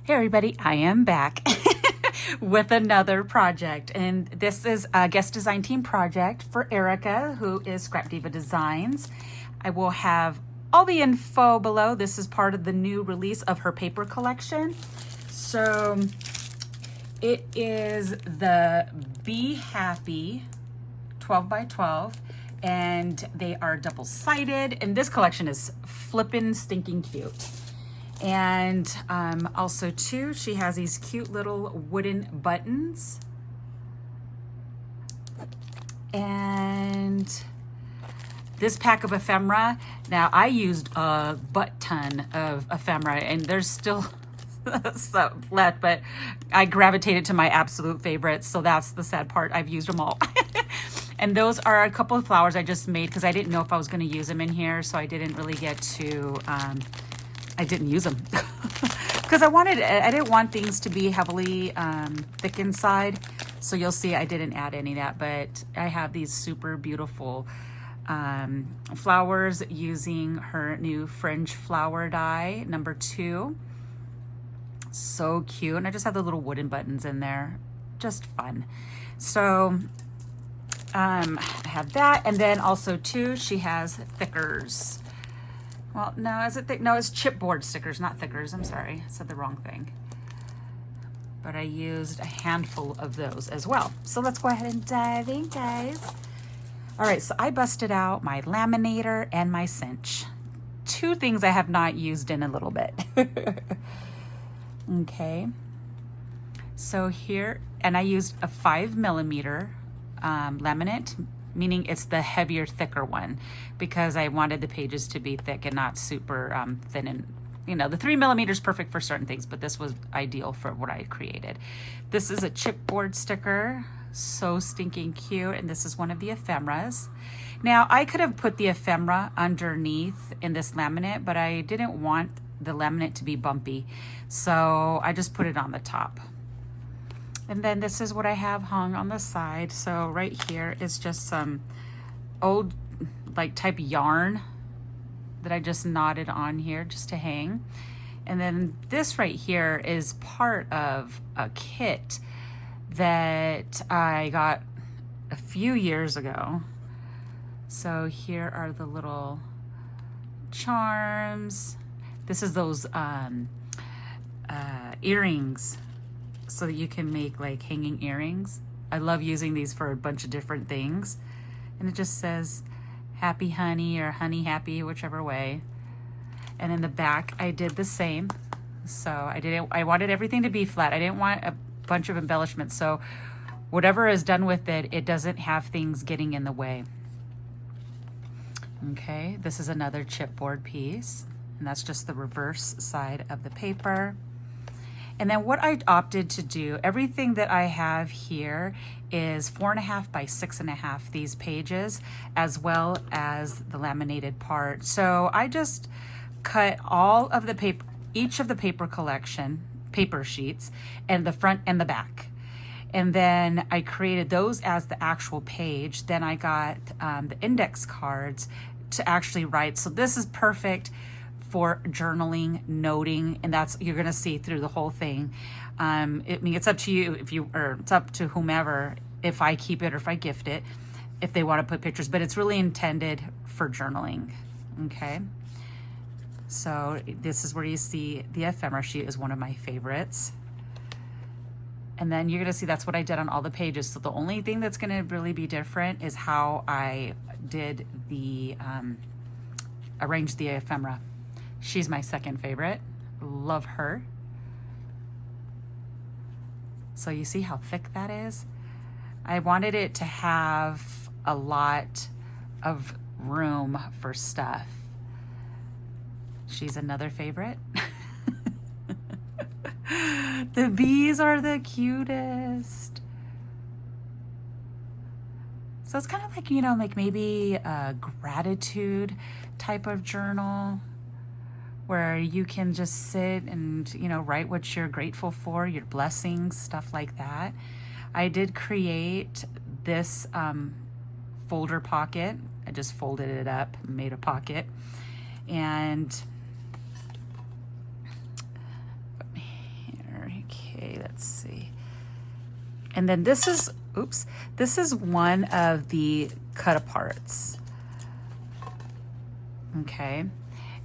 Hey everybody, I am back with another project, and this is a guest design team project for Erica, who is Scrapdivadesigns. I will have all the info below. This is part of the new release of her paper collection. So it is the Be Happy 12 by 12, and they are double-sided, and this collection is flippin' stinking cute. And also too, she has these cute little wooden buttons. And this pack of ephemera, now I used a butt ton of ephemera and there's still some left, but I gravitated to my absolute favorites. So that's the sad part, I've used them all. And those are a couple of flowers I just made because I didn't know if I was going to use them in here. So I didn't really get to, I didn't use them because I didn't want things to be heavily thick inside. So you'll see I didn't add any of that, but I have these super beautiful flowers using her new Fringe flower die, number 2. So cute. And I just have the little wooden buttons in there. Just fun. So I have that. And then also too, she has thickers. Well, no, is it thick? No, it's chipboard stickers, not thickers. I'm sorry, I said the wrong thing. But I used a handful of those as well. So let's go ahead and dive in, guys. All right, so I busted out my laminator and my cinch. 2 things I have not used in a little bit. Okay. So here, and I used a 5mm laminate, meaning it's the heavier, thicker one, because I wanted the pages to be thick and not super thin. And you know, the 3mm is perfect for certain things, but this was ideal for what I created. This is a chipboard sticker, so stinking cute, and this is one of the ephemeras. Now, I could have put the ephemera underneath in this laminate, but I didn't want the laminate to be bumpy, so I just put it on the top. And then this is what I have hung on the side. So right here is just some old like type yarn that I just knotted on here just to hang. And then this right here is part of a kit that I got a few years ago. So here are the little charms. This is those earrings, so that you can make like hanging earrings. I love using these for a bunch of different things. And it just says happy honey or honey happy, whichever way. And in the back I did the same. So I wanted everything to be flat. I didn't want a bunch of embellishments. So whatever is done with it, it doesn't have things getting in the way. Okay, this is another chipboard piece, and that's just the reverse side of the paper. And then what I opted to do, everything that I have here is 4.5 by 6.5, these pages, as well as the laminated part. So I just cut all of the paper, each of the paper collection, paper sheets, and the front and the back. And then I created those as the actual page. Then I got the index cards to actually write. So this is perfect for journaling, noting, and that's, you're gonna see through the whole thing. I mean, it's up to you or it's up to whomever, if I keep it or if I gift it, if they wanna put pictures, but it's really intended for journaling, okay? So this is where you see the ephemera sheet is one of my favorites. And then you're gonna see that's what I did on all the pages. So the only thing that's gonna really be different is how I did the, arranged the ephemera. She's my second favorite. Love her. So you see how thick that is? I wanted it to have a lot of room for stuff. She's another favorite. The bees are the cutest. So it's kind of like, you know, like maybe a gratitude type of journal, where you can just sit and, you know, write what you're grateful for, your blessings, stuff like that. I did create this folder pocket. I just folded it up and made a pocket. And here, let's see. And then this is, oops, this is one of the cut aparts. Okay,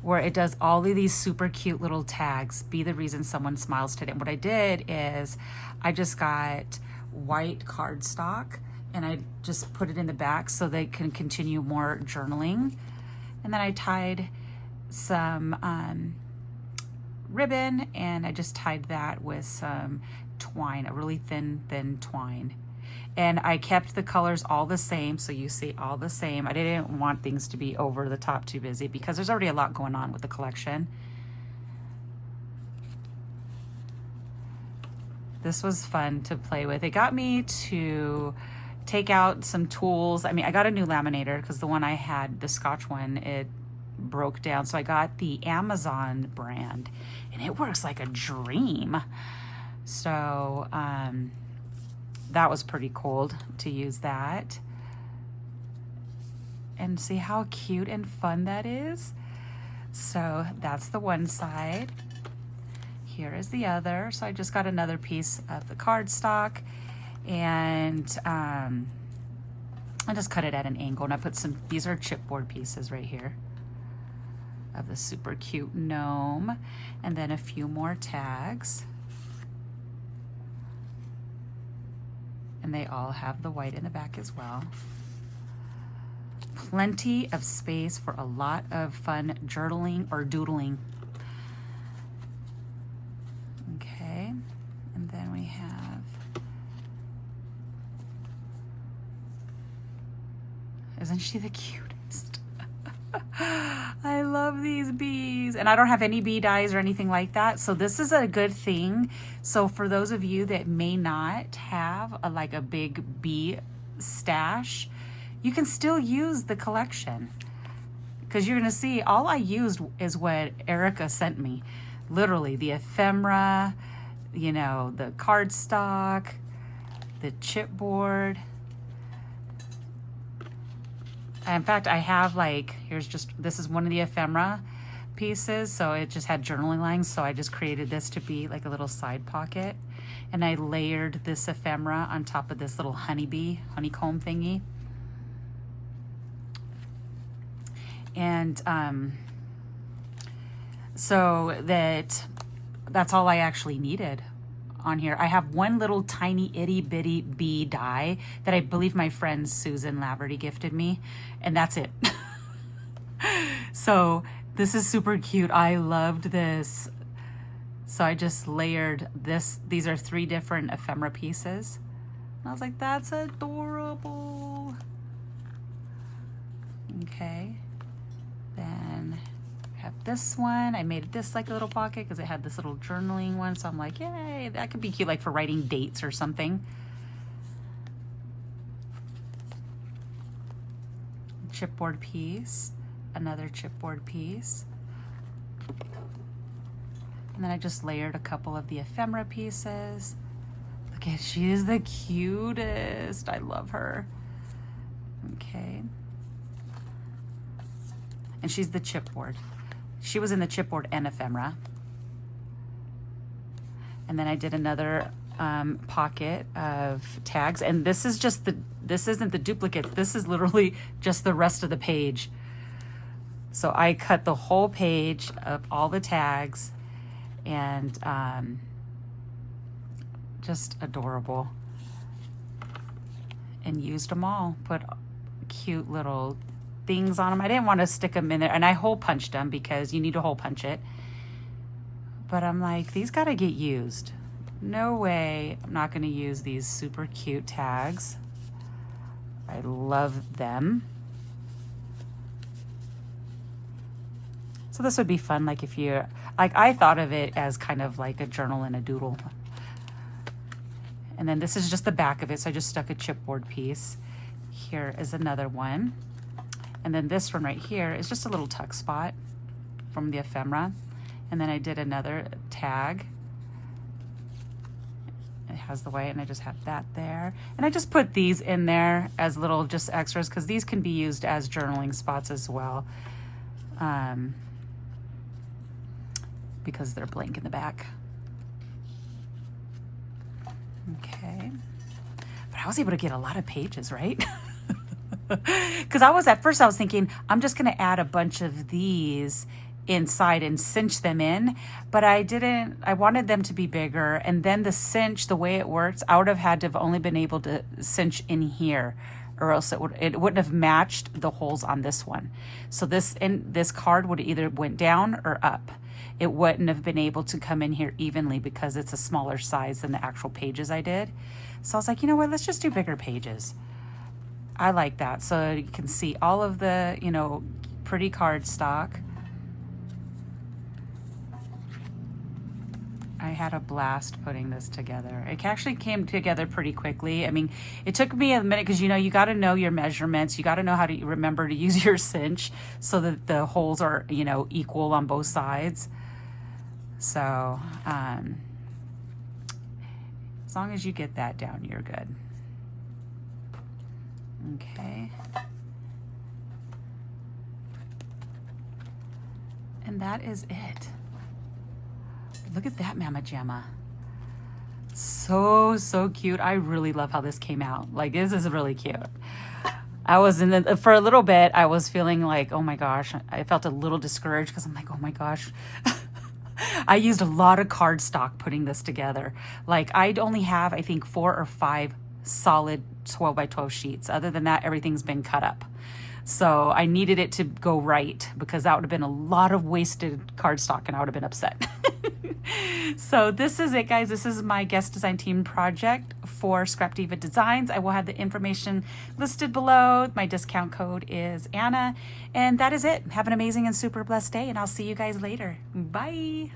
where it does all of these super cute little tags. Be the reason someone smiles today. And what I did is I just got white cardstock and I just put it in the back so they can continue more journaling. And then I tied some ribbon, and I just tied that with some twine, a really thin twine. And I kept the colors all the same, so you see all the same. I didn't want things to be over the top too busy because there's already a lot going on with the collection. This was fun to play with. It got me to take out some tools. I mean, I got a new laminator because the one I had, the Scotch one, it broke down. So I got the Amazon brand, and it works like a dream. So, that was pretty cool to use that. And see how cute and fun that is? So that's the one side. Here is the other. So I just got another piece of the cardstock, and I just cut it at an angle, and I put some, these are chipboard pieces right here of the super cute gnome, and then a few more tags. And they all have the white in the back as well. Plenty of space for a lot of fun journaling or doodling. Okay, and then we have, isn't she the cutest? I love these bees, and I don't have any bee dyes or anything like that, so this is a good thing. So for those of you that may not have like a big bee stash, you can still use the collection, because you're gonna see all I used is what Erica sent me. Literally the ephemera, you know, the cardstock, the chipboard. In fact, I have like, here's just, this is one of the ephemera pieces. So it just had journaling lines. So I just created this to be like a little side pocket. And I layered this ephemera on top of this little honeycomb thingy. And so that's all I actually needed on here. I have one little tiny itty bitty bee die that I believe my friend Susan Laverty gifted me, and that's it. So this is super cute. I loved this. So I just layered this. These are 3 different ephemera pieces. And I was like, that's adorable. Okay. Then I have this one. I made this like a little pocket because it had this little journaling one. So I'm like, yay, that could be cute, like for writing dates or something. Chipboard piece, another chipboard piece. And then I just layered a couple of the ephemera pieces. Look at, she is the cutest. I love her. Okay. And she's the chipboard. She was in the chipboard and ephemera. And then I did another pocket of tags. And this is just this isn't the duplicate. This is literally just the rest of the page. So I cut the whole page of all the tags, and just adorable. And used them all. Put cute little things on them. I didn't want to stick them in there, and I hole punched them because you need to hole punch it. But I'm like, these got to get used. No way I'm not going to use these super cute tags. I love them. So this would be fun, like if you're, like I thought of it as kind of like a journal and a doodle. And then this is just the back of it, so I just stuck a chipboard piece. Here is another one. And then this one right here is just a little tuck spot from the ephemera. And then I did another tag. It has the white, and I just have that there. And I just put these in there as little just extras because these can be used as journaling spots as well. Because they're blank in the back. I was able to get a lot of pages, right? Because at first I was thinking, I'm just going to add a bunch of these inside and cinch them in, but I didn't. I wanted them to be bigger, and then the cinch, the way it works, I would have had to have only been able to cinch in here, or else it wouldn't have matched the holes on this one. So this card would either went down or up. It wouldn't have been able to come in here evenly because it's a smaller size than the actual pages I did. So I was like, you know what, let's just do bigger pages. I like that. So you can see all of the, you know, pretty cardstock. I had a blast putting this together. It actually came together pretty quickly. I mean, it took me a minute because, you know, you got to know your measurements. You got to know how to remember to use your cinch so that the holes are, you know, equal on both sides. So, as long as you get that down, you're good. Okay. And that is it. Look at that Mama Jamma. So cute. I really love how this came out. Like, this is really cute. I was for a little bit, I was feeling like, oh my gosh, I felt a little discouraged because I'm like, oh my gosh. I used a lot of cardstock putting this together. Like, I'd only have, I think, 4 or 5 solid 12 by 12 sheets. Other than that, everything's been cut up. So I needed it to go right because that would have been a lot of wasted cardstock and I would have been upset. So this is it, guys. This is my guest design team project for Scrapdivadesigns. I will have the information listed below. My discount code is Anna. And that is it. Have an amazing and super blessed day, and I'll see you guys later. Bye.